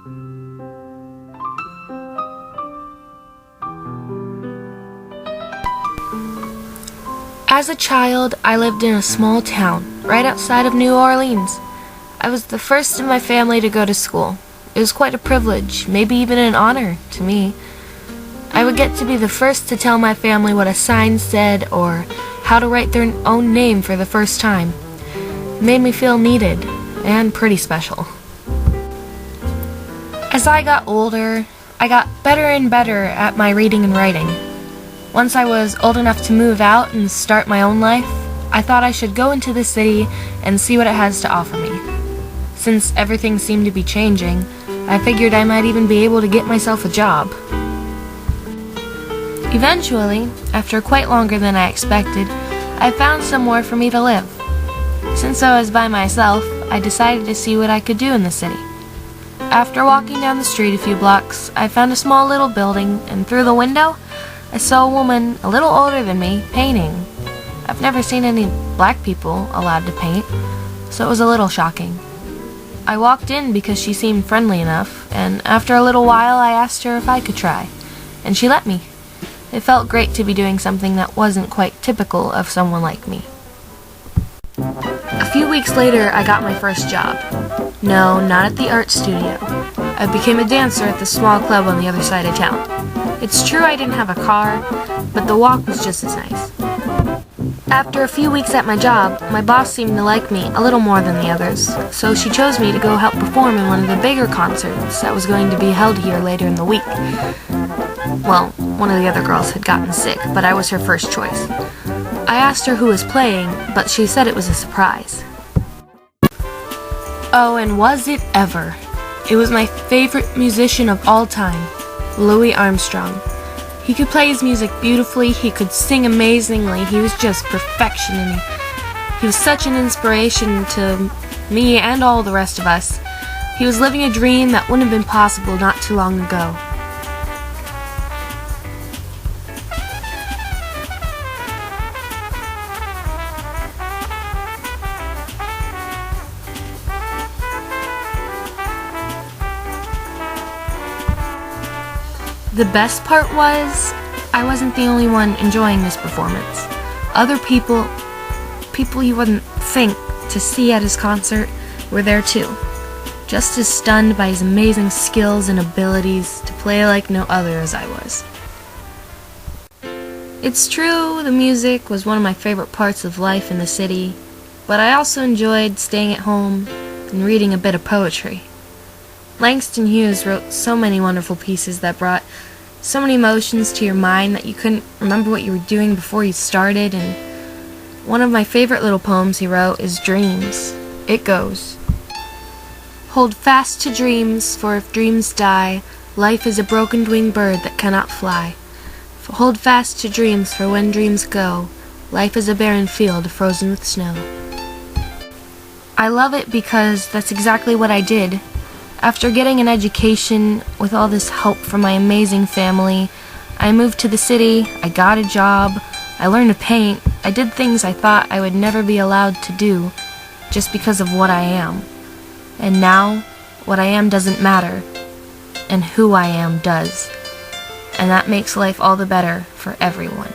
As a child, I lived in a small town right outside of New Orleans. I was the first in my family to go to school. It was quite a privilege, maybe even an honor to me. I would get to be the first to tell my family what a sign said or how to write their own name for the first time. It made me feel needed and pretty special. As I got older, I got better and better at my reading and writing. Once I was old enough to move out and start my own life, I thought I should go into the city and see what it has to offer me. Since everything seemed to be changing, I figured I might even be able to get myself a job. Eventually, after quite longer than I expected, I found somewhere for me to live. Since I was by myself, I decided to see what I could do in the city. After walking down the street a few blocks, I found a small little building, and through the window, I saw a woman a little older than me painting. I've never seen any black people allowed to paint, so it was a little shocking. I walked in because she seemed friendly enough, and after a little while I asked her if I could try, and she let me. It felt great to be doing something that wasn't quite typical of someone like me. A few weeks later, I got my first job. No, not at the art studio. I became a dancer at the small club on the other side of town. It's true I didn't have a car, but the walk was just as nice. After a few weeks at my job, my boss seemed to like me a little more than the others, so she chose me to go help perform in one of the bigger concerts that was going to be held here later in the week. Well, one of the other girls had gotten sick, but I was her first choice. I asked her who was playing, but she said it was a surprise. Oh, and was it ever! It was my favorite musician of all time, Louis Armstrong. He could play his music beautifully, he could sing amazingly, he was just perfection, and he was such an inspiration to me and all the rest of us. He was living a dream that wouldn't have been possible not too long ago. The best part was, I wasn't the only one enjoying this performance. Other people you wouldn't think to see at his concert, were there too. Just as stunned by his amazing skills and abilities to play like no other as I was. It's true, the music was one of my favorite parts of life in the city, but I also enjoyed staying at home and reading a bit of poetry. Langston Hughes wrote so many wonderful pieces that brought so many emotions to your mind that you couldn't remember what you were doing before you started, and one of my favorite little poems he wrote is Dreams. It goes, "Hold fast to dreams, for if dreams die, life is a broken-winged bird that cannot fly. Hold fast to dreams, for when dreams go, life is a barren field frozen with snow." I love it because that's exactly what I did. After getting an education with all this help from my amazing family, I moved to the city, I got a job, I learned to paint, I did things I thought I would never be allowed to do just because of what I am. And now, what I am doesn't matter, and who I am does. And that makes life all the better for everyone.